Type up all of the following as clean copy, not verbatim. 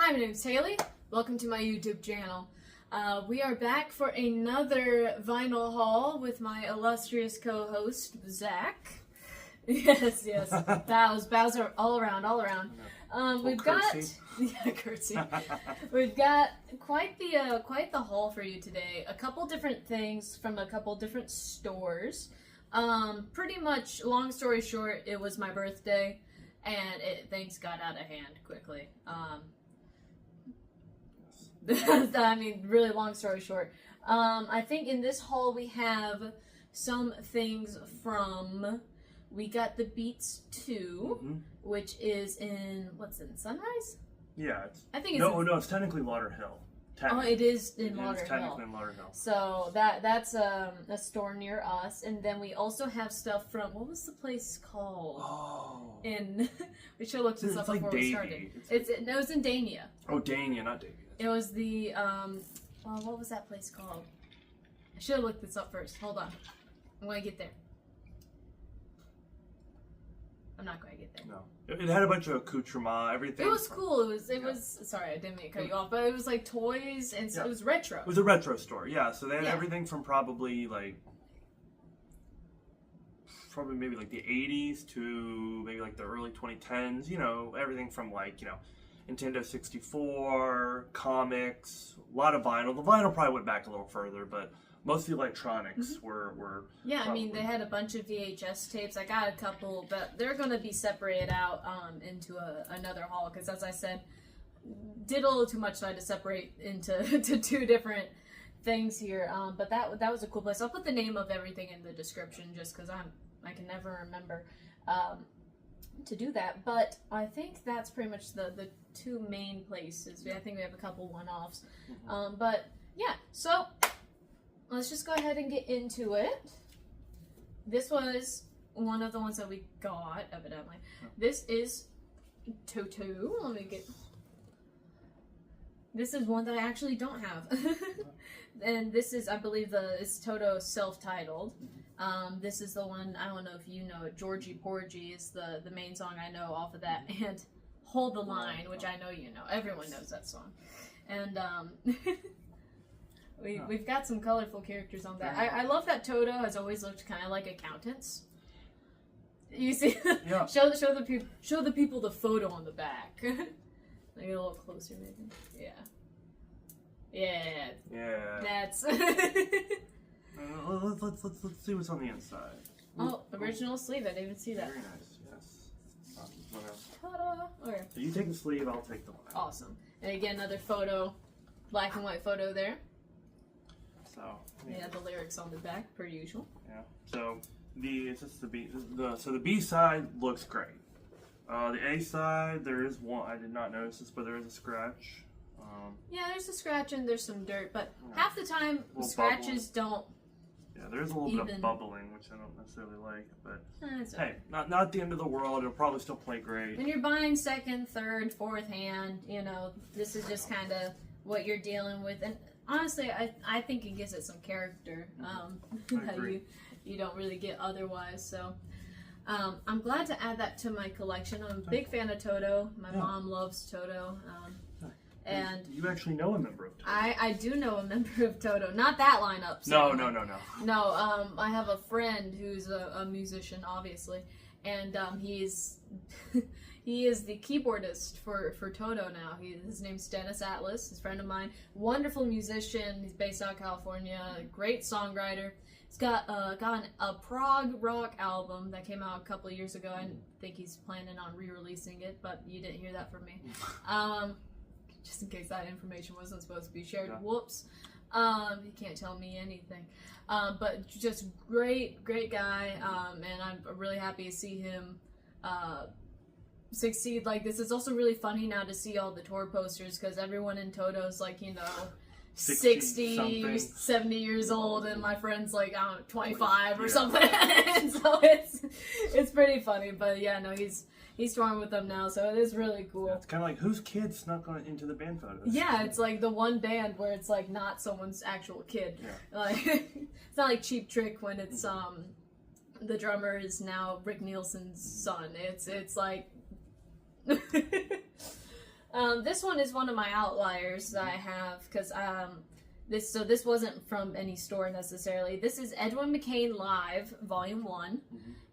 Hi, my name is Haley. Welcome to my YouTube channel. We are back for another vinyl haul with my illustrious co-host, Zach. Yes. Bows are all around. We've got curtsy. We've got quite the haul for you today. A couple different things from a couple different stores. Pretty much, long story short, it was my birthday, and things got out of hand quickly. I mean, really long story short. I think in this haul we have some things from. We got the Beats 2, which is in Sunrise? Yeah, I think it's no, it's technically Lauderhill. Oh, it is in Lauderhill. It's technically in Lauderhill. So that's a store near us, and then we also have stuff from what was the place called? Oh, we should have looked this up like before we started. It was in Dania. Oh, Dania, not Davie. It was the what was that place called? I should have looked this up first. Hold on, I'm gonna get there. I'm not going to get there. No, it had a bunch of accoutrement, everything. It was cool. It was. Sorry, I didn't mean to cut you off, but it was like toys and it was retro. It was a retro store, yeah. So they had everything from probably maybe like the 80s to maybe like the early 2010s. You know, everything from Nintendo 64, comics, a lot of vinyl. The vinyl probably went back a little further, but most of the electronics were. Yeah, I mean, they had a bunch of VHS tapes. I got a couple, but they're going to be separated out into another haul because, as I said, did a little too much, so I had to separate into two different things here. But that was a cool place. I'll put the name of everything in the description just because I can never remember to do that. But I think that's pretty much the two main places. I think we have a couple one-offs. But yeah, so let's just go ahead and get into it. This was one of the ones that we got, evidently. This is Toto. Let me get. This is one that I actually don't have. And this is, I believe, it's Toto self-titled. This is the one, I don't know if you know it, Georgie Porgy is the main song I know off of that. And Hold the Line, which I know you know. Everyone knows that song. And, We've got some colorful characters on that. I love that Toto has always looked kind of like accountants. You see, show the people the photo on the back. Get a little closer, maybe. Yeah. That's. Let's see what's on the inside. Oh, original sleeve. I didn't even see that. Very nice. Yes. Ta-da! Okay. So you take the sleeve, I'll take the line. Awesome. And again, another photo, black and white photo there. So yeah, the lyrics on the back, per usual. Yeah. So the B side looks great. The A side, there is one. I did not notice this, but there is a scratch. Yeah, there's a scratch and there's some dirt, but half the time scratches don't. Yeah, there's a little bit of bubbling, which I don't necessarily like, but hey, not the end of the world. It'll probably still play great. When you're buying second, third, fourth hand, this is just kind of what you're dealing with, and honestly, I think it gives it some character that you don't really get otherwise. So I'm glad to add that to my collection. I'm a big fan of Toto. My mom loves Toto. And you actually know a member of Toto. I do know a member of Toto. Not that lineup. No. No, I have a friend who's a musician, obviously, and he is the keyboardist for Toto now. His name's Dennis Atlas. He's a friend of mine. Wonderful musician. He's based out of California. Great songwriter. He's got a prog rock album that came out a couple of years ago. I think he's planning on re-releasing it, but you didn't hear that from me. Just in case that information wasn't supposed to be shared. Yeah. Whoops. He can't tell me anything. But just great guy. And I'm really happy to see him succeed like this. It's also really funny now to see all the tour posters because everyone in Toto's 60, 70 years old, and my friend's 25 or something. And so it's pretty funny, but yeah, no, he's touring with them now, so it is really cool. Yeah, it's kind of like whose kid snuck into the band photos. Yeah, it's like the one band where it's not someone's actual kid. Yeah. It's not like Cheap Trick when it's the drummer is now Rick Nielsen's son. It's like This one is one of my outliers that I have because this wasn't from any store necessarily. This is Edwin McCain Live Volume 1,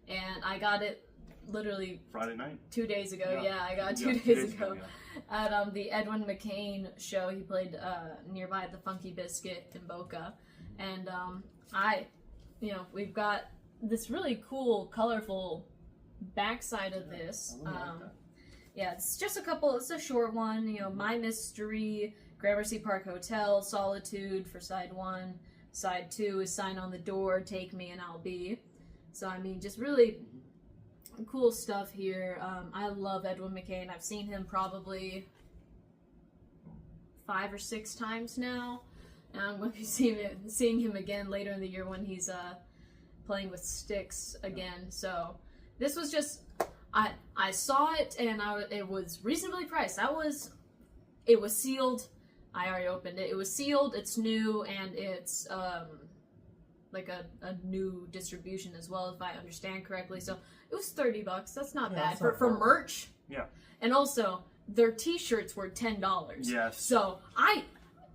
and I got it literally Friday night. 2 days ago. Yeah, I got it Yeah, 2 2 days ago yeah. at the Edwin McCain show. He played nearby at the Funky Biscuit in Boca, and we've got this really cool, colorful backside of this. I really like that. Yeah, it's just it's a short one, My Mystery, Gramercy Park Hotel, Solitude for side 1. Side 2 is Sign on the Door, Take Me and I'll Be. So, I mean, just really cool stuff here. I love Edwin McCain. I've seen him probably 5 or 6 times now. And I'm going to be seeing him again later in the year when he's playing with Styx again. So, this was just... I saw it and it was reasonably priced. It was sealed. I already opened it. It was sealed. It's new and it's like a new distribution as well, if I understand correctly. So it was $30. That's not bad that's not for horrible. merch. Yeah. And also their T-shirts were $10. Yes. So I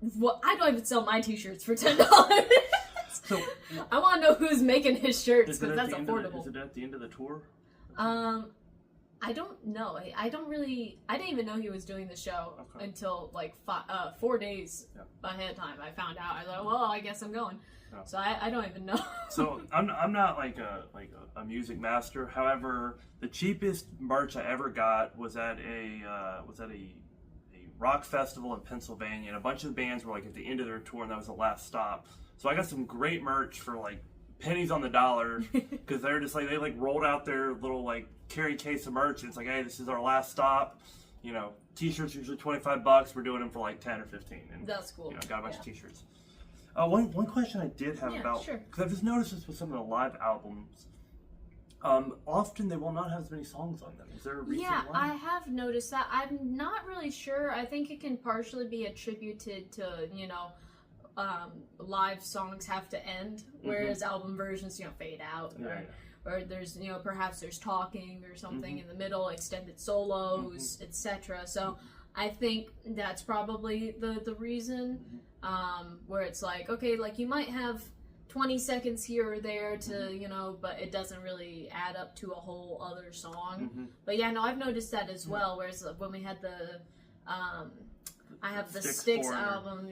don't even sell my T-shirts for $10. So I want to know who's making his shirts is it because at that's the end affordable. is it at the end of the tour? I don't know. I didn't even know he was doing the show until like 4 days ahead of time. I found out. I was like, well, I guess I'm going. Yeah. So I don't even know. So I'm not like a music master. However, the cheapest merch I ever got was at a rock festival in Pennsylvania, and a bunch of bands were like at the end of their tour, and that was the last stop. So I got some great merch for like pennies on the dollar because they're just like they like rolled out their little like carry case of merch, and it's like, hey, this is our last stop. T-shirts usually $25. We're doing them for like 10 or 15. And That's cool. Got a bunch of T-shirts. One question I did have about, sure. because I've just noticed this with some of the live albums, often they will not have as many songs on them. Is there a reason why? I have noticed that. I'm not really sure. I think it can partially be attributed to, live songs have to end, whereas album versions, fade out. Or there's, perhaps there's talking or something in the middle, extended solos, etc. So I think that's probably the reason, where it's like, okay, like you might have 20 seconds here or there to, but it doesn't really add up to a whole other song. But yeah, no, I've noticed that as well, whereas when we had I have the Styx album,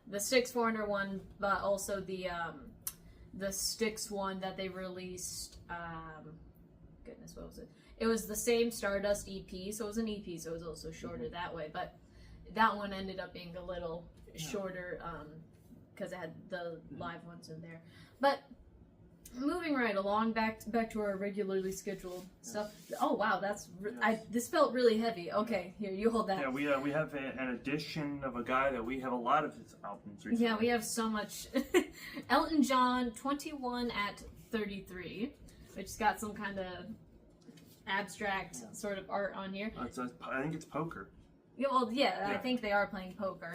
the Styx Foreigner one, but also the Styx one that they released, goodness, what was it? It was the same Stardust EP, so it was an EP, so it was also shorter that way, but that one ended up being a little shorter, because it had the live ones in there. But moving right along, back to our regularly scheduled stuff. Oh wow, this felt really heavy. Okay, here, you hold that. Yeah, we have an edition of a guy that we have a lot of his albums recently. Yeah, we have so much. Elton John, 21 at 33, which has got some kind of abstract sort of art on here. I think it's poker. Yeah, well, I think they are playing poker,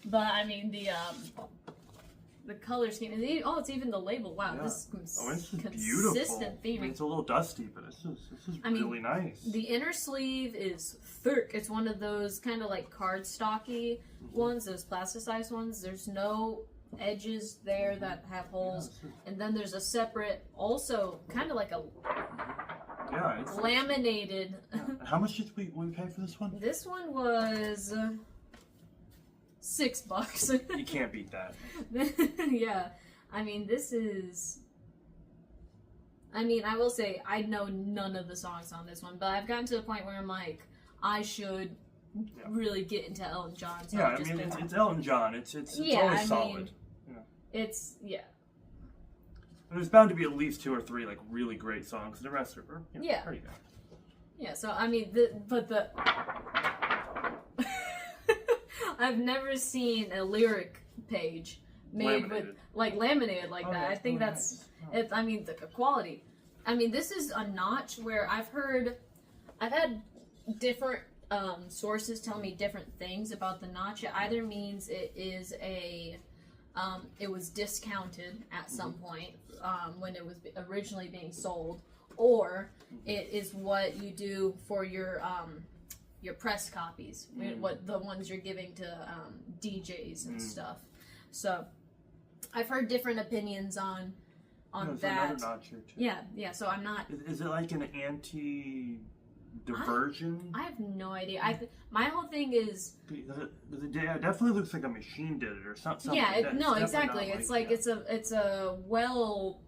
but I mean the color scheme. It's even the label. Wow, this is it's consistent beautiful. theming. I mean, it's a little dusty, but this is really nice. The inner sleeve is thick. It's one of those kind of like cardstocky ones, those plasticized ones. There's no edges there that have holes, and then there's a separate, also kind of like a it's laminated. How much did we pay for this one? This one was $6. You can't beat that. Yeah, I mean, I will say I know none of the songs on this one, but I've gotten to the point where I'm like, I should really get into Elton John. So I mean, it's Elton John. It's always solid. It's There's bound to be at least 2 or 3 like really great songs, and the rest are pretty good. Yeah, so I mean, I've never seen a lyric page made laminated like that. I think that's nice. I mean, the quality. I mean, this is a notch where I've had different sources tell me different things about the notch. It either means it is it was discounted at some point when it was originally being sold, or it is what you do for your your press copies, what the ones you're giving to DJs and stuff. So I've heard different opinions on that. Another notch here too. Yeah. So I'm not. Is it like an anti-diversion? I have no idea. My whole thing is. It definitely looks like a machine did it or something. Yeah. No, exactly. It's like it's a well.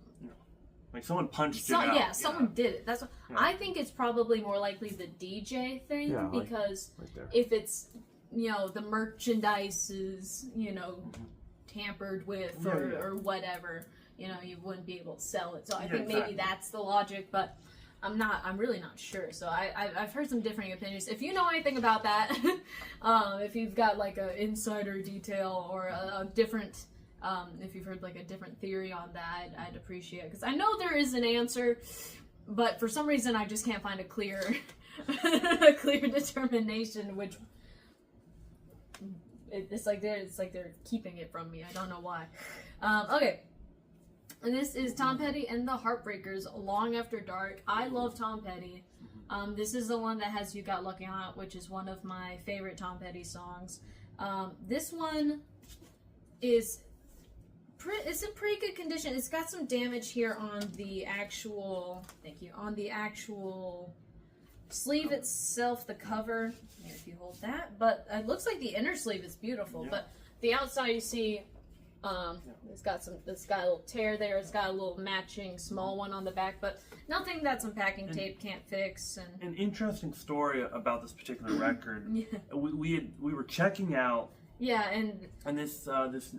Like someone punched it out. Yeah, someone did it. That's what, I think it's probably more likely the DJ thing because if it's the merchandise is tampered with or whatever, you wouldn't be able to sell it. So I think maybe that's the logic, but I'm really not sure. So I've heard some differing opinions. If you know anything about that, if you've got like an insider detail or a different. If you've heard like a different theory on that, I'd appreciate it because I know there is an answer, but for some reason I just can't find a clear determination. Which it's like they're keeping it from me. I don't know why. Okay, and this is Tom Petty and the Heartbreakers, Long After Dark. I love Tom Petty. This is the one that has You Got Lucky on it, which is one of my favorite Tom Petty songs. This one is. It's in pretty good condition. It's got some damage here on the actual, on the actual sleeve itself, the cover. If you hold that, but it looks like the inner sleeve is beautiful. But the outside, you see, it's got a little tear there. It's got a little matching small one on the back, but nothing that some packing tape can't fix. And an interesting story about this particular record. We were checking out. Yeah, and this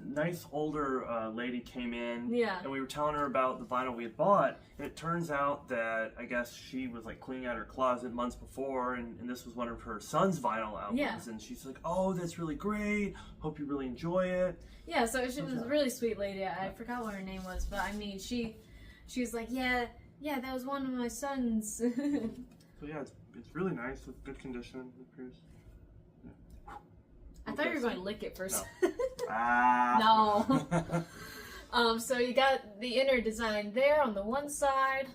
nice older lady came in, and we were telling her about the vinyl we had bought, and it turns out that I guess she was like cleaning out her closet months before, and this was one of her son's vinyl albums, and she's like, "Oh, that's really great. Hope you really enjoy it." Yeah, so she was a really sweet lady. I forgot what her name was, but I mean, she was like, "Yeah, that was one of my sons." So yeah, it's really nice, with good condition. It appears. I thought you were going to lick it first. No. No. So you got the inner design there on the one side.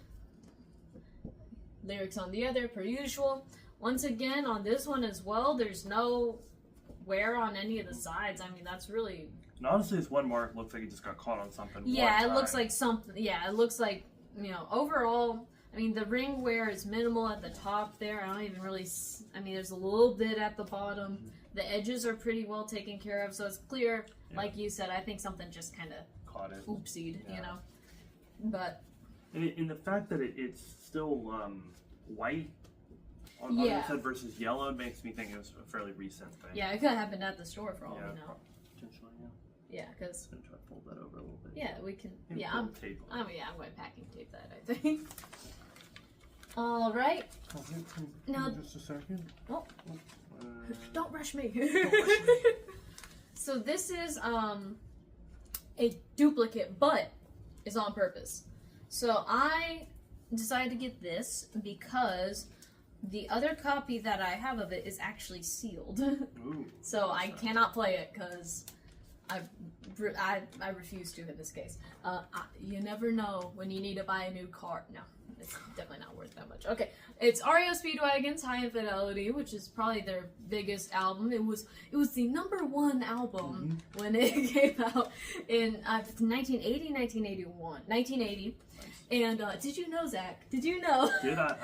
Lyrics on the other, per usual. Once again, on this one as well, there's no wear on any of the sides. I mean, that's really... And honestly, this one mark looks like it just got caught on something. Yeah, it looks like something... Yeah, it looks like, overall... I mean, the ring wear is minimal at the top there. I don't even really... I mean, there's a little bit at the bottom. The edges are pretty well taken care of, so it's clear. Like you said, I think something just kind of caught it. Oopsied, But in the fact that it's still white on the inside versus yellow makes me think it was a fairly recent thing. Yeah, it could have happened at the store for all we know. Potentially, Yeah, because I'm gonna try to fold that over a little bit. Yeah, we can. Maybe I'm tape on going to packing tape that. I think. All right. Now, just a second. Oh. Don't rush me. So this is a duplicate, but it's on purpose. So I decided to get this because the other copy that I have of it is actually sealed. Ooh, so I cannot play it because I refuse to in this case. You never know when you need to buy a new car. No. It's definitely not worth that much. Okay, it's REO Speedwagon's High Infidelity, which is probably their biggest album. It was the #1 album when it came out in 1980, 1981. 1980. And did you know, Zach? Did you know that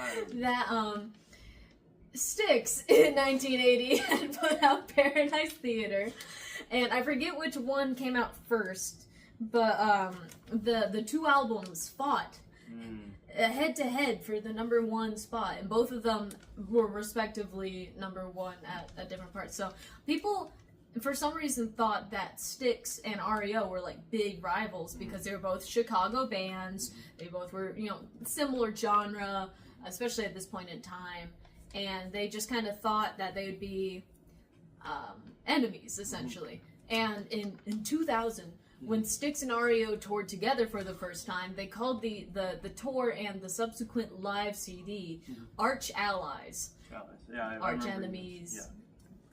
Styx in 1980 had put out Paradise Theater? And I forget which one came out first, but the two albums fought head to head for the #1 spot, and both of them were respectively #1 at different parts. So people, for some reason, thought that Styx and REO were like big rivals because they were both Chicago bands. They both were, similar genre, especially at this point in time, and they just kind of thought that they would be enemies essentially. And in 2000. When Styx and REO toured together for the first time, they called the tour and the subsequent live CD Arch Allies. Yeah, Arch Enemies. Yeah.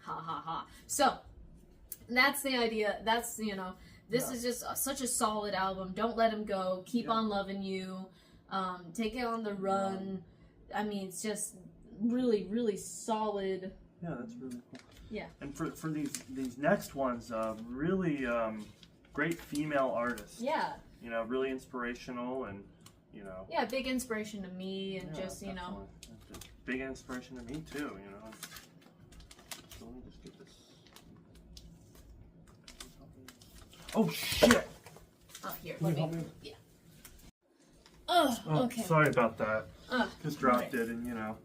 Ha ha ha. So, that's the idea. That's, this is just such a solid album. Don't Let Him Go. Keep on Loving You. Take It on the Run. I mean, it's just really, really solid Yeah, that's really cool. Yeah. And for these next ones, really great female artists. Yeah. You know, really inspirational and, you know. Yeah, big inspiration to me and Yeah, just, you know. definitely. Big inspiration to me too, you know. So let me just get this. Oh shit! Oh, here, Can let you help me. me? Yeah. Oh, Oh, okay. sorry about that. Just dropped alright. it and, you know.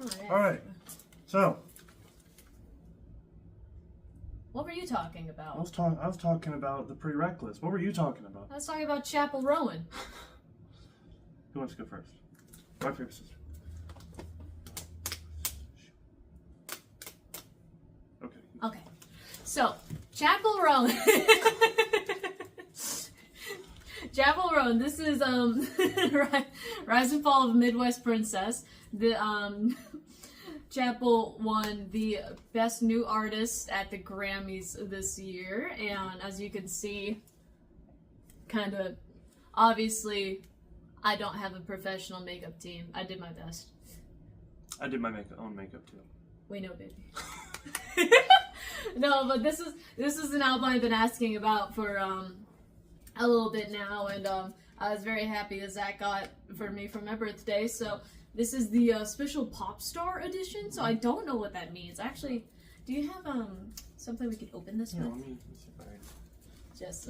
Alright. Alright, so What were you talking I about? was talking about the prerequisites. What were you talking about? I was talking about Chapel Rowan. Who wants to go first? Rock, paper, scissors. Okay. Okay. So, Chapel Rowan. Chapel Rowan, this is Rise and Fall of a Midwest Princess. The Chapel won the Best New Artist at the Grammys this year, and as you can see, kind of obviously, I don't have a professional makeup team. I did my best. I did my own makeup too. We know, baby. No, but this is an album I've been asking about for a little bit now, and I was very happy that Zach got for me for my birthday. So this is the special pop star edition. So I don't know what that means. Actually, do you have something we could open this Yeah, with? let me see if I. Just.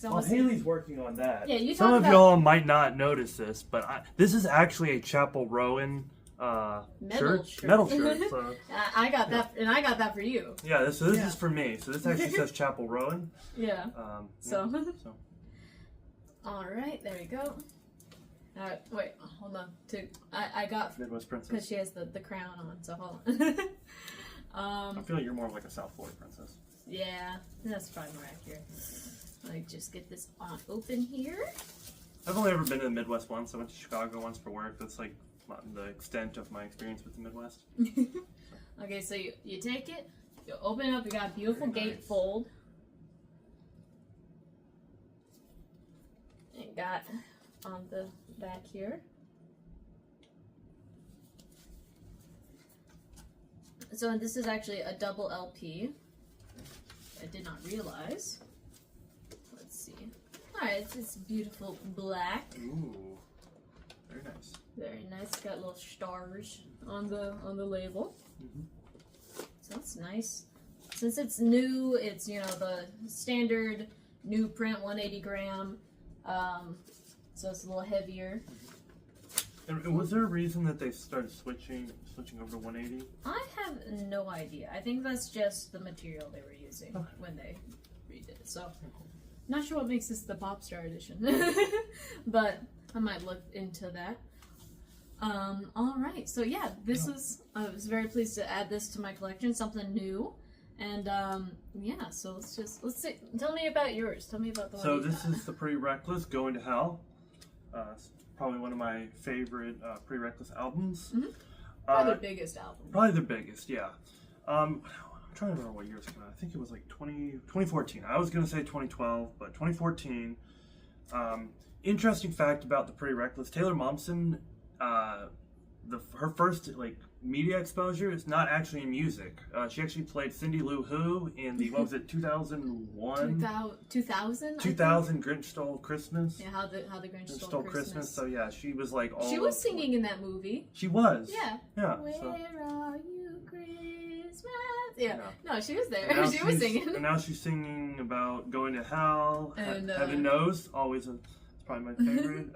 Well, Haley's working on that. Yeah, you Some talk of about- y'all might not notice this, but this is actually a Chapel Rowan Metal shirt. Metal shirt. So, I got that, and I got that for you. yeah, this is for me. So this actually says Chapel Rowan. Yeah. Yeah, So. so. All right, there you go. All right, wait, hold on. I got Midwest because princess. she has the crown on. So hold on. I feel like you're more of like a South Florida princess. Yeah, that's probably more accurate. Let me just get this on open here. I've only ever been to the Midwest once. I went to Chicago once for work. That's like the extent of my experience with the Midwest. Okay, so you take it, you open it up. You got a beautiful Very nice. gatefold. And got on the back here. So this is actually a double LP. I did not realize. Let's see. Alright, it's beautiful black. Ooh, very nice. Very nice. Got little stars on the label. So that's nice. Since it's new, it's the standard new print 180 gram. So it's a little heavier. And was there a reason that they started switching over to 180? I have no idea. I think that's just the material they were using when they redid it. So not sure what makes this the pop star edition, but I might look into that. All right. So yeah, I was very pleased to add this to my collection, something new. And yeah, so let's see. Tell me about yours. Tell me about the one. So you this got. is the Pre-Reckless, Going to Hell. It's probably one of my favorite Pre-Reckless albums. Mm-hmm. Probably the biggest album. Probably the biggest, yeah. I'm trying to remember what year it's came out. I think it was like 2014. I was going to say 2012, but 2014. Interesting fact about the Pre-Reckless, Taylor Momsen, her first media exposure is not actually in music. She actually played Cindy Lou Who in the, what was it, 2001? 2000? 2000 Grinch Stole Christmas. Yeah, how the Grinch Stole Christmas. So yeah, she was like all. She was singing in that movie. She was. Yeah. Yeah. Where So. are you, Christmas? Yeah. Yeah. No, she was there. And now She was she's- singing. And now she's singing about going to hell. And, Heaven Knows, always it's probably my favorite.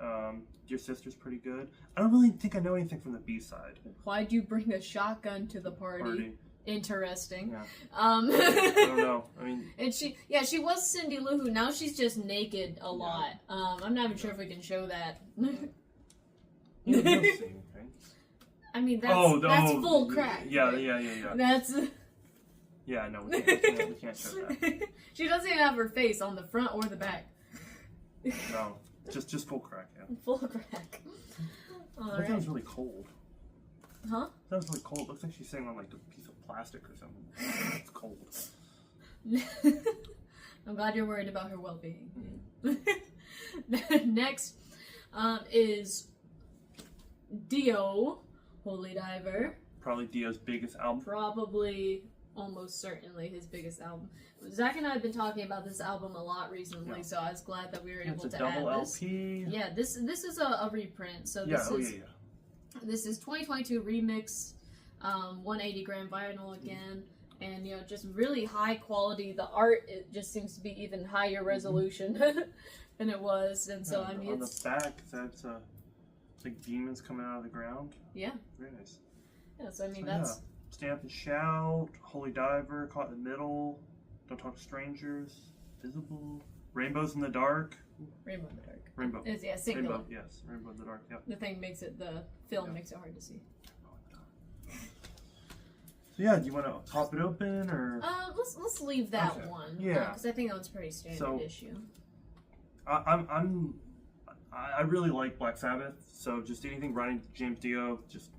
Your Sister's pretty good. I don't really think I know anything from the B-side. Why'd you bring a shotgun to the party? Interesting. Yeah. I I don't know. I mean, And she was Cindy Lou Who. Now she's just naked a lot. I'm not even sure if we can show that. you'll see, right? I mean, that's full crack. Yeah. That's. Yeah, no, we can't show that. She doesn't even have her face on the front or the back. No, just full crack, yeah. Full crack. All That right. sounds really cold. Huh? That sounds really cold. Looks like she's sitting on like a piece of plastic or something. It's cold. I'm glad you're worried about her well-being. Mm-hmm. Next is Dio Holy Diver. Probably Dio's biggest album. Probably, almost certainly, his biggest album. Zach and I have been talking about this album a lot recently, Yeah. so I was glad that we were able It's a to double add this. LP. Yeah, this is a reprint. So this is this is 2022 remix, 180 gram vinyl again, and you know, just really high quality. The art, it just seems to be even higher resolution than it was, and so I mean, on it's the back, that's it's like demons coming out of the ground. yeah, Very nice. yeah. So I mean, So, that's Stamp and Shout, Holy Diver, Caught in the Middle, Don't Talk to Strangers, Visible, Rainbows in the Dark. Rainbow in the Dark. Rainbow. It's, yeah, singular. Rainbow, yes. Rainbow in the Dark, yep. The thing makes it, the film Yeah. makes it hard to see. So yeah, do you want to pop it open or? Let's leave that Okay. one. Yeah. Because I think that one's pretty standard So- issue. I really like Black Sabbath, so just anything Ronnie James Dio, just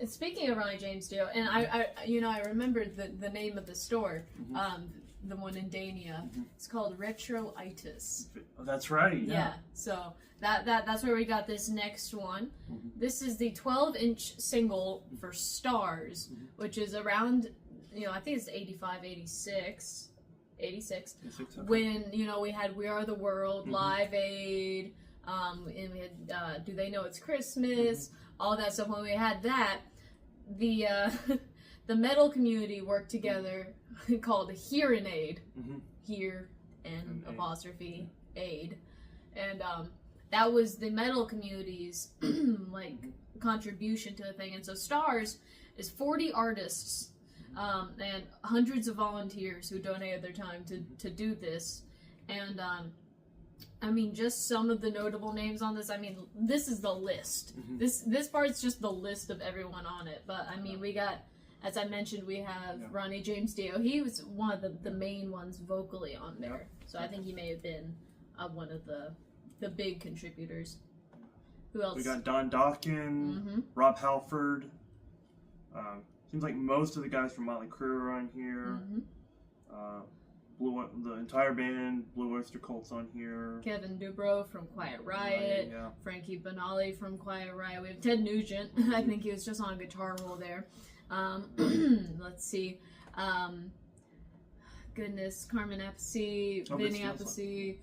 And speaking of Ronnie James Dio, and I remembered the name of the store, the one in Dania. It's called Retroitis. oh, that's right. Yeah. So that's where we got this next one. This is the 12-inch single for Stars, which is around, I think it's 85, 86. 86 Okay. when we had We Are the World, Live Aid, and we had Do They Know It's Christmas, all that stuff. When we had that, the the metal community worked together called Hearing Aid, Hear and apostrophe Aid, and that was the metal community's like contribution to the thing. And so Stars is 40 artists. And hundreds of volunteers who donated their time to do this. And, I mean, just some of the notable names on this. I mean, this is the list. This part's just the list of everyone on it. But, I mean, we got, as I mentioned, we have Ronnie James Dio. He was one of the main ones vocally on there. So I think he may have been one of the big contributors. Who else? We got Don Dokken, Rob Halford. Seems like most of the guys from Motley Crue are on here. The entire band, Blue Oyster Cult's on here. Kevin Dubrow from Quiet Riot. Yeah. Frankie Banali from Quiet Riot. We have Ted Nugent. I think he was just on a guitar roll there. Let's see. Carmen Appice, Vinny Appice,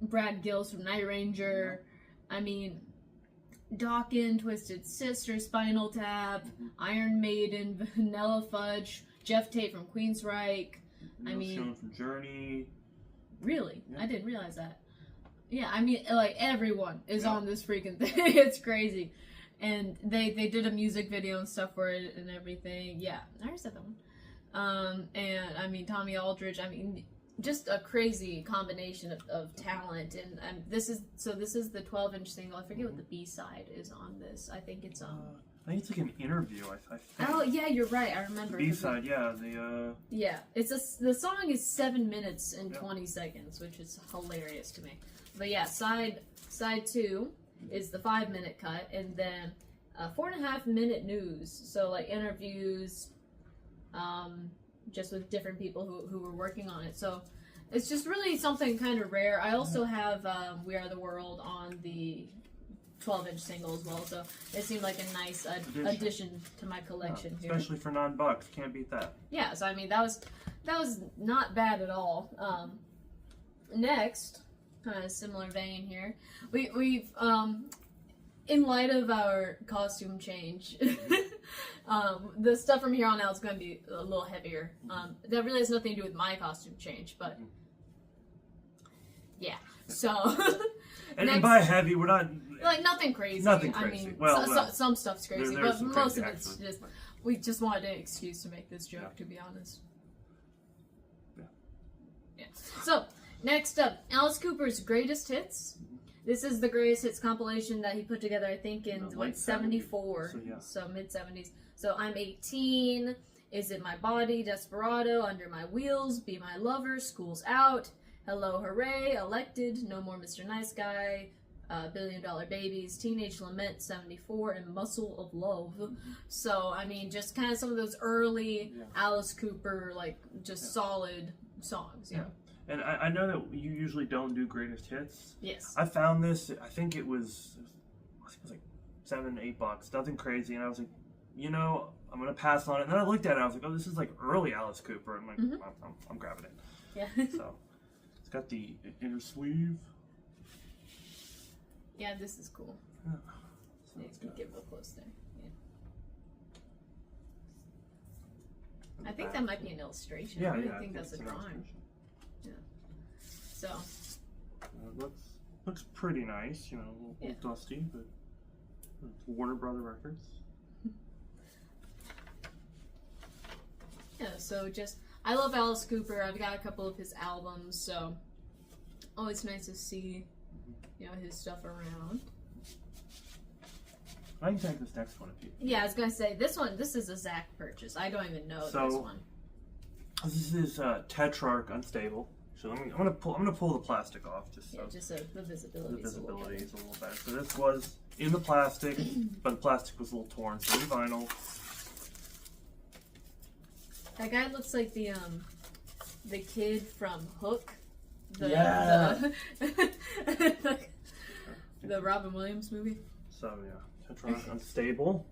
Brad Gills from Night Ranger. I mean, Dokken, Twisted Sister, Spinal Tap, Iron Maiden, Vanilla Fudge, Jeff Tate from Queensryche. Neil Schon from Journey. Really? Yeah. I didn't realize that. Yeah, I mean, like, everyone is on this freaking thing. It's crazy. And they did a music video and stuff for it and everything. Yeah, I already said that one. And, I mean, Tommy Aldridge, I mean, just a crazy combination of talent. And this is the 12-inch single. I forget what the B-side is on this. I think it's I think it's like an interview. I think. Oh yeah, you're right. I remember. B-side, yeah. Yeah, the song is 7 minutes and 20 seconds, which is hilarious to me. But yeah, side 2 is the 5-minute cut, and then 4.5 minute news. So like interviews, just with different people who were working on it. So it's just really something kind of rare. I also have We Are the World on the 12-inch single as well, so it seemed like a nice addition to my collection here. Especially for $9, can't beat that. Yeah, so I mean that was not bad at all. Next, kind of similar vein here, we've in light of our costume change, the stuff from here on out is going to be a little heavier. That really has nothing to do with my costume change, but yeah. So and by heavy, we're not like nothing crazy. Nothing crazy. I mean, well, some stuff's crazy, there's but some most crazy, of it's actually. just we just wanted an excuse to make this joke. To be honest. Yeah. So next up, Alice Cooper's Greatest Hits. This is the Greatest Hits compilation that he put together, I think, in late 74, so mid-70s. So I'm 18, Is It My Body, Desperado, Under My Wheels, Be My Lover, School's Out, Hello Hooray, Elected, No More Mr. Nice Guy, $1 Billion Babies, Teenage Lament, 74, and Muscle of Love. So, I mean, just kind of some of those early Alice Cooper, like, just solid songs, you know? And I know that you usually don't do greatest hits. Yes. I found this, I think it was $7-8, nothing crazy. And I was like, you know, I'm gonna pass on it. And then I looked at it, I was like, oh, this is like early Alice Cooper. I'm like, I'm grabbing it. Yeah. So it's got the inner sleeve. Yeah, this is cool. Yeah. So Yeah, it's you got get real close there. Yeah. the I think back. that might be an illustration. Yeah, I don't yeah. think that's a it's an drawing. illustration. So, It looks pretty nice, you know, a little dusty, but it's Warner Brother Records. yeah, so just, I love Alice Cooper. I've got a couple of his albums, so always nice to see, you know, his stuff around. I can take this next one if you. Yeah, I was gonna say, this is a Zach purchase. I don't even know this one. This is Tetrarch Unstable. So I'm gonna pull the plastic off just so Yeah, just so the visibility the is a little visibility better. is a little better. So this was in the plastic, but the plastic was a little torn. So in vinyl. That guy looks like the kid from Hook. Yeah. The Robin Williams movie. So yeah, Tetrarch Unstable.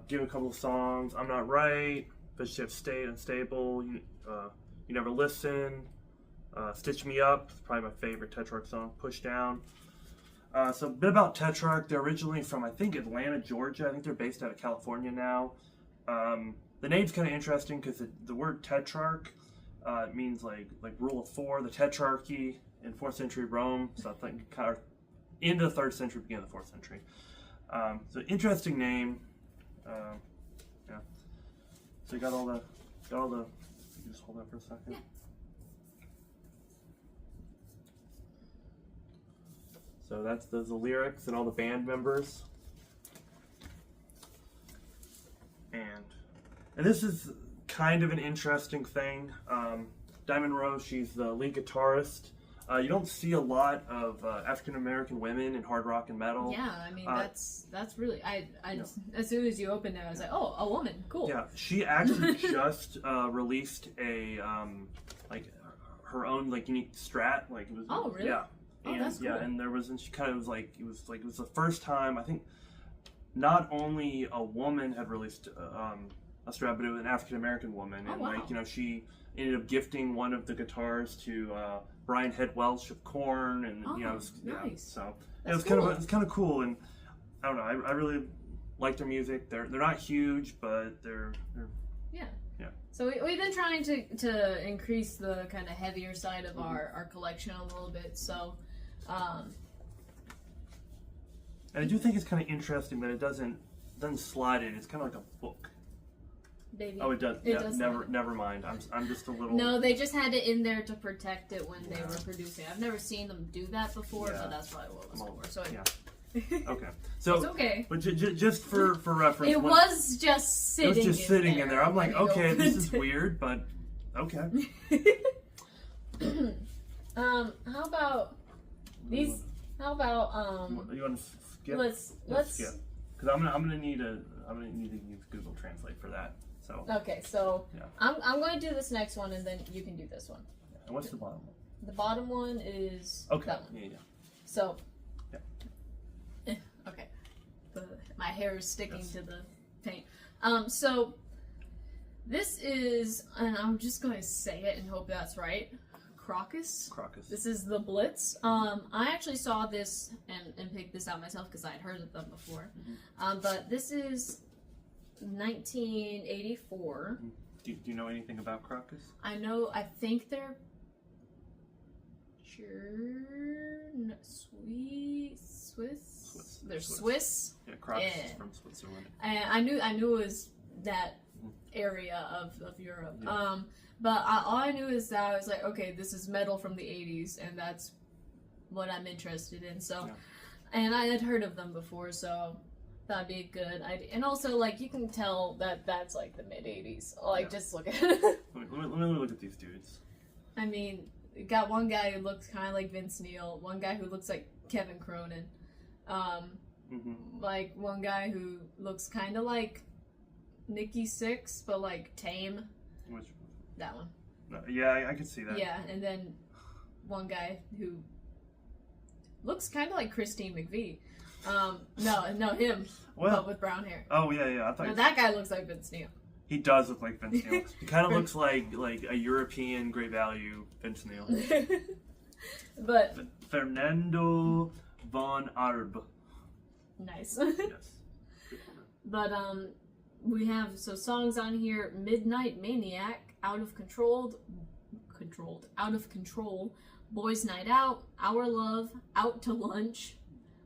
Give a couple of songs. I'm Not Right. Bishop State Unstable. You Never Listen. Stitch Me Up. Probably my favorite Tetrarch song. Push Down. So a bit about Tetrarch. They're originally from, I think, Atlanta, Georgia. I think they're based out of California now. The name's kind of interesting because the word Tetrarch means like rule of four, the Tetrarchy in 4th century Rome. So I think kind of into the 3rd century, beginning of the 4th century. So interesting name. Yeah. So you got all the. You just hold that for a second. Yeah. So that's the lyrics and all the band members. And this is kind of an interesting thing. Diamond Rose, she's the lead guitarist. You don't see a lot of African American women in hard rock and metal. Yeah, I mean that's really I just, as soon as you opened it, I was like, oh, a woman, cool. Yeah, she actually just released a like her own like unique Strat. Like it was. Oh, really? Yeah. Oh, And, that's cool. Yeah, and there was, and she kind of was like, it was the first time I think not only a woman had released a Strat, but it was an African American woman, and Oh, wow. like she ended up gifting one of the guitars to Brian Head Welch of Korn, and Oh, it was, nice. yeah, so That's it was cool. it's kind of cool, and I don't know, I really like their music. They're not huge, but they're Yeah. Yeah. So we've been trying to increase the kind of heavier side of our collection a little bit. So, and I do think it's kind of interesting that it doesn't slide in. It's kind of like a book. baby. Oh, it does. It Yeah, does never mind. I'm just a little. No, they just had it in there to protect it when they were producing. I've never seen them do that before, Yeah. but that's probably what it was for. So yeah. Okay. So it's okay. But just for reference, It was just sitting. It was just sitting in there. I'm like, when you okay, this opened is it. weird, but okay. How about these? How about You want to skip? let's skip because I'm gonna need to use Google Translate for that. So. Okay, so Yeah. I'm going to do this next one, and then you can do this one. And what's the bottom one? The bottom one is Okay. that one. Yeah. So, Yeah. okay, my hair is sticking Yes. to the paint. So this is, and I'm just going to say it and hope that's right. Crocus. Crocus. This is the Blitz. I actually saw this and picked this out myself because I had heard of them before. But this is 1984. Do you know anything about Crocus? I think they're Swiss. They're Swiss. Yeah, Crocus Yeah. is from Switzerland. And I knew it was that area of Europe. Yeah. But all I knew is that I was like, okay, this is metal from the 80s, and that's what I'm interested in. So, Yeah. and I had heard of them before, so that'd be a good idea. And also, like, you can tell that that's like the mid 80s. Like, Yeah. just look at it. Let me look at these dudes. I mean, you got one guy who looks kind of like Vince Neil, one guy who looks like Kevin Cronin, like one guy who looks kind of like Nikki Sixx, but like tame. Which? That one. Yeah, I could see that. Yeah, and then one guy who looks kind of like Christine McVie. No, him. Well- but with brown hair. Oh yeah. I thought No, that guy looks like Vince Neil. he does look like Vince Neil. He kind of looks like a European great value Vince Neil. But Fernando von Arb. nice. Yes. But we have songs on here: Midnight Maniac, Out of Control, Boys Night Out, Our Love, Out to Lunch,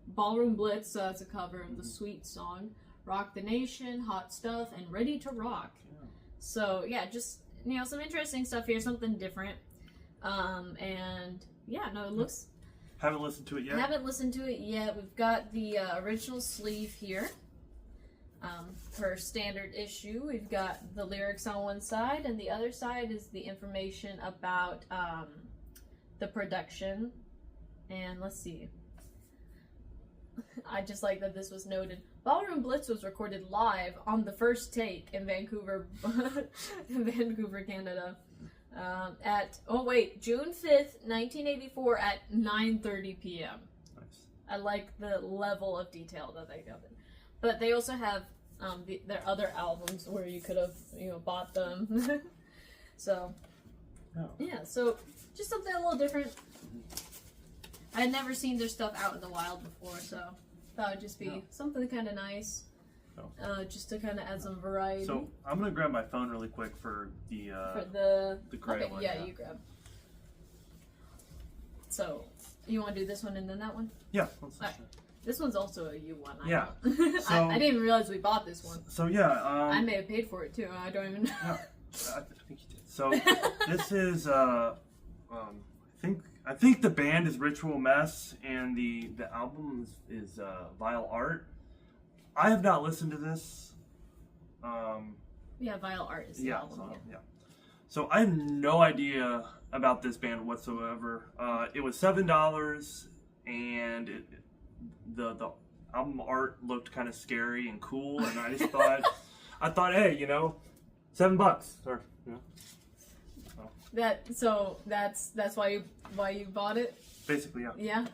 Ballroom Blitz, so that's a cover of the Sweet song, Rock the Nation, Hot Stuff, and Ready to Rock. Yeah. So yeah, just some interesting stuff here, something different. And yeah, no, it looks. Haven't listened to it yet. I haven't listened to it yet. We've got the original sleeve here. Per standard issue, we've got the lyrics on one side, and the other side is the information about the production. And let's see. I just like that this was noted. Ballroom Blitz was recorded live on the first take in Vancouver, Canada. At June 5th, 1984 at 9:30 p.m. Nice. I like the level of detail that they got in. But they also have their other albums where you could have bought them. So Oh. yeah, so just something a little different. I had never seen their stuff out in the wild before, so that would just be something kind of nice. Oh. Just to kind of add some variety. So I'm gonna grab my phone really quick for the gray one. Yeah, you grab. So you want to do this one and then that one? Yeah. Let's Alright. This one's also a U one. Yeah. So- I didn't even realize we bought this one. So yeah. I may have paid for it too. I don't even know. Yeah, I think you did. So this is I think the band is Ritual Mess and the album is Vile Art. I have not listened to this. Yeah, Vile Art is the Yeah, album. yeah. So I have no idea about this band whatsoever. It was $7, and the album art looked kind of scary and cool, and I just thought, hey, $7 or That's why you bought it. basically, yeah. Yeah.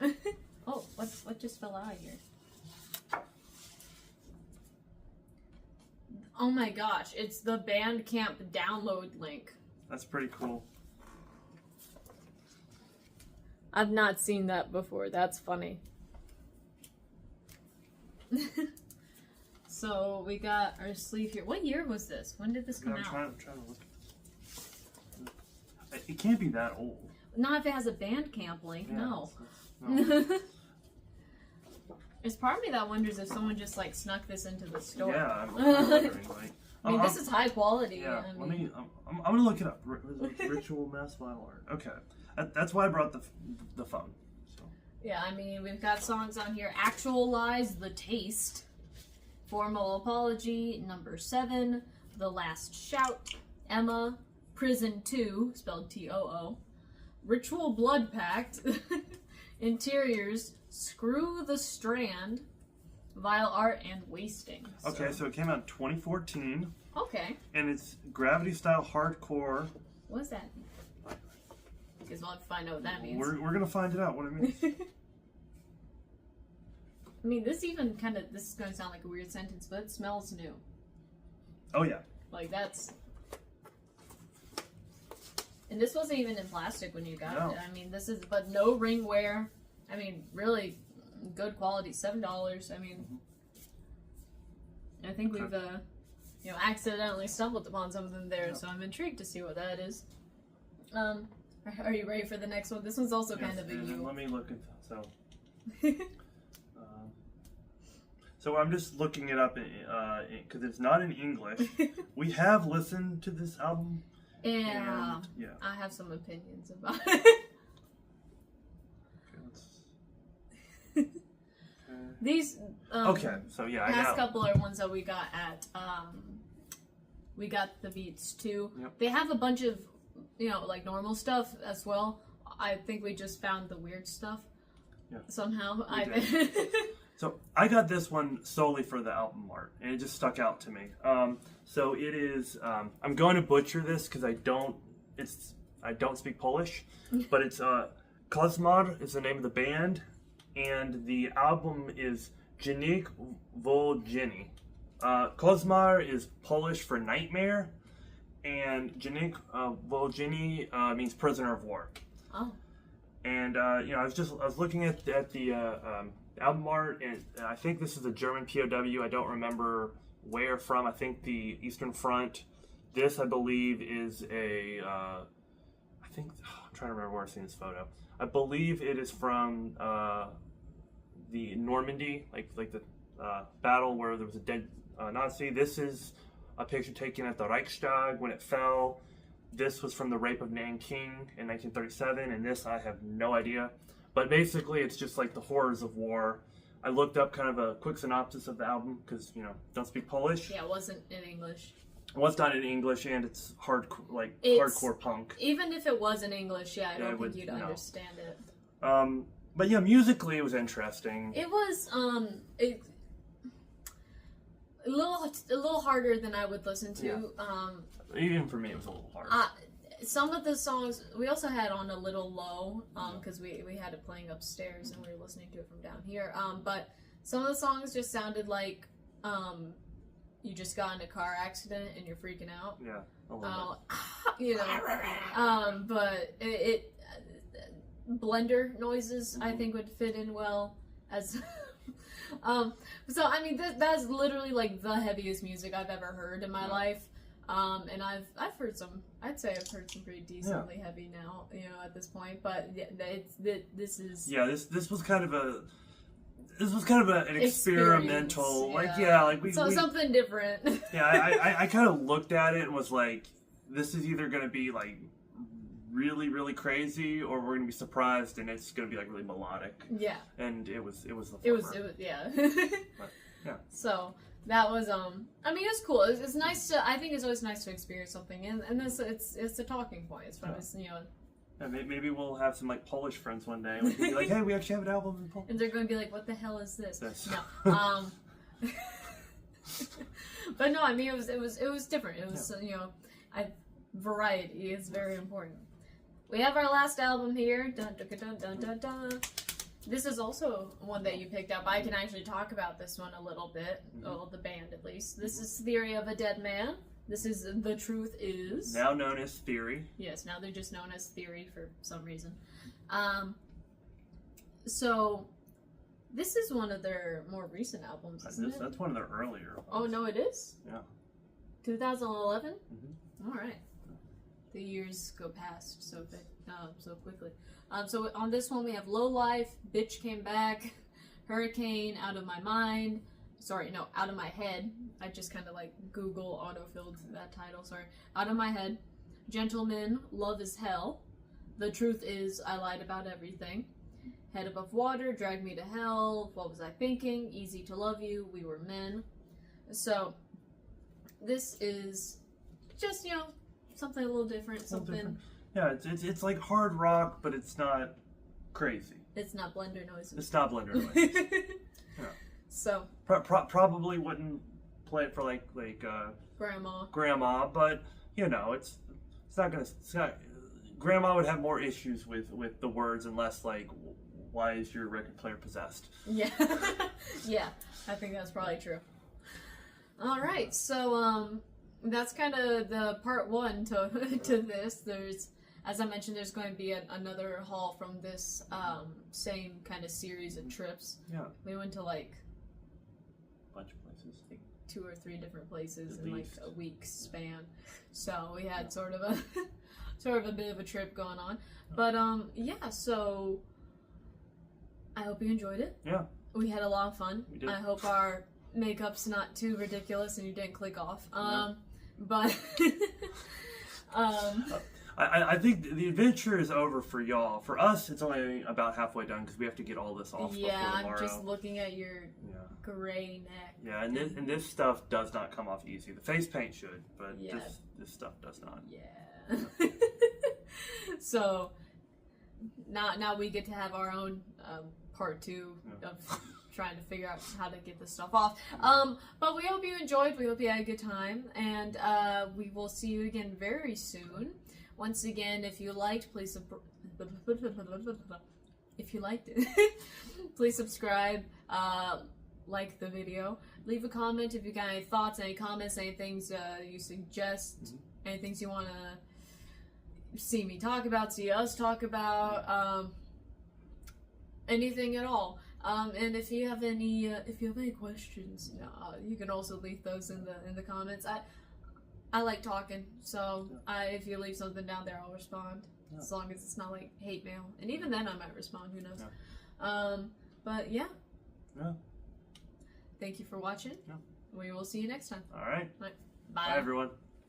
Oh, what just fell out of here? Oh my gosh, it's the Bandcamp download link. That's pretty cool. I've not seen that before. That's funny. So we got our sleeve here. What year was this? When did this come I'm out? trying to look at this. It can't be that old. Not if it has a Bandcamp link. Yeah, No. no. There's part of me that wonders if someone just snuck this into the store. Yeah, I'm wondering, like. I mean, this is high quality. Yeah, I let mean, me. I'm gonna look it up. Ritual Mess Vile Art. Okay, that's why I brought the phone. So. Yeah, I mean, we've got songs on here. Actualize the Taste, Formal Apology, Number 7, The Last Shout, Emma, Prison 2, spelled T-O-O, Ritual Blood Pact, Interiors, Screw the Strand, Vile Art, and Wasting. Okay, so it came out in 2014, Okay. and it's gravity style hardcore. What does that mean? Because we'll have to find out what that means. We're gonna find it out what it means. I mean, this is going to sound like a weird sentence, but it smells new. Oh yeah. Like, that's... And this wasn't even in plastic when you got No. it. I mean, this is... But no ring wear. I mean, really good quality. $7. I mean... I think we've, accidentally stumbled upon something there, so I'm intrigued to see what that is. Are you ready for the next one? This one's also kind of a and you. let me look at So I'm just looking it up because it's not in English. We have listened to this album. Yeah. And, yeah. I have some opinions about it. Okay, These so yeah, I past know. couple are ones that we got at we got the Beats too. Yep. They have a bunch of like normal stuff as well. I think we just found the weird stuff. Yeah. Somehow. We So I got this one solely for the album art, and it just stuck out to me. So it is. I'm going to butcher this because I don't speak Polish, but it's Kozmar is the name of the band, and the album is Janik Volgini. Kozmar is Polish for nightmare, and Janik Volgini means prisoner of war. Oh. And I was looking at the album art, and I think this is a German POW. I don't remember where from. I think the Eastern Front. This, I believe, is a. I'm trying to remember where I've seen this photo. I believe it is from the Normandy, like the battle where there was a dead Nazi. This is a picture taken at the Reichstag when it fell. This was from the Rape of Nanking in 1937, and this I have no idea. But basically, it's just like the horrors of war. I looked up kind of a quick synopsis of the album because don't speak Polish. Yeah, it wasn't in English. Well, it's not in English, and it's hardcore punk. Even if it was in English, I don't think you'd understand it. But yeah, musically it was interesting. It was a little harder than I would listen to. Yeah. Even for me, it was a little hard. Some of the songs we also had on a little low because we had it playing upstairs and we were listening to it from down here. But some of the songs just sounded like you just got in a car accident and you're freaking out. Yeah. But it blender noises I think would fit in well as so I mean that's literally like the heaviest music I've ever heard in my life. And I've heard some. I'd say I've heard some pretty decently heavy now. At this point, but this is. Yeah, this was kind of an experimental, something different. Yeah, I kind of looked at it and was like, this is either going to be like really really crazy, or we're going to be surprised and it's going to be like really melodic. Yeah. And it was the former. It was yeah. But, yeah. So. That was I mean, it's cool. It's nice to. I think it's always nice to experience something, and this it's a talking point. It's fun. Yeah. Yeah, maybe we'll have some like Polish friends one day. We can be like, hey, we actually have an album in Polish. And they're going to be like, what the hell is this? No. But no, I mean, it was different. It was variety is very important. We have our last album here. Dun, dun, dun, dun, dun, dun. This is also one that you picked up. I can actually talk about this one a little bit. Well, the band at least. This is Theory of a Dead Man. This is The Truth Is. Now known as Theory. Yes, now they're just known as Theory for some reason. So, this is one of their more recent albums, isn't it? That's one of their earlier ones. Oh, no, it is? Yeah. 2011? Mm-hmm. All right. The years go past so quickly. So on this one we have Low Life, Bitch Came Back, Hurricane, Out of My Mind. Sorry, no, Out of My Head. I just kind of like Google autofilled that title. Sorry. Out of My Head, Gentleman, Love is Hell, The Truth Is I Lied About Everything, Head Above Water, Drag Me to Hell, What Was I Thinking, Easy to Love You, We Were Men. So this is just something a little different. Something. Yeah, it's like hard rock, but it's not crazy. It's not blender noises. It's not blender noises. Yeah. So probably wouldn't play it for like grandma, but it's not gonna. Grandma would have more issues with the words and less like, why is your record player possessed? Yeah, yeah, I think that's probably true. All right, so that's kind of the part one to this. There's, as I mentioned, there's going to be another haul from this same kind of series of trips. Yeah. We went to like a bunch of places, like 2 or 3 different places At in least. like a week's span. So we had sort of a bit of a trip going on. But yeah, so I hope you enjoyed it. Yeah. We had a lot of fun. We did. I hope our makeup's not too ridiculous and you didn't click off. No. But I think the adventure is over for y'all. For us, it's only about halfway done because we have to get all this off before tomorrow. I'm just looking at your gray neck. Yeah, and this stuff does not come off easy. The face paint should, but this stuff does not. Yeah. So now we get to have our own part 2 of trying to figure out how to get this stuff off. But we hope you enjoyed. We hope you had a good time, and we will see you again very soon. Once again, if you liked, please please subscribe. like the video. Leave a comment if you got any thoughts, any comments, any things you suggest, any things you want to see me talk about, see us talk about, anything at all. And if you have any questions, you can also leave those in the comments. I like talking, so if you leave something down there, I'll respond. Yeah. As long as it's not like hate mail, and even then I might respond. Who knows? Yeah. But yeah. Yeah. Thank you for watching. Yeah. We will see you next time. All right. Bye. Bye everyone.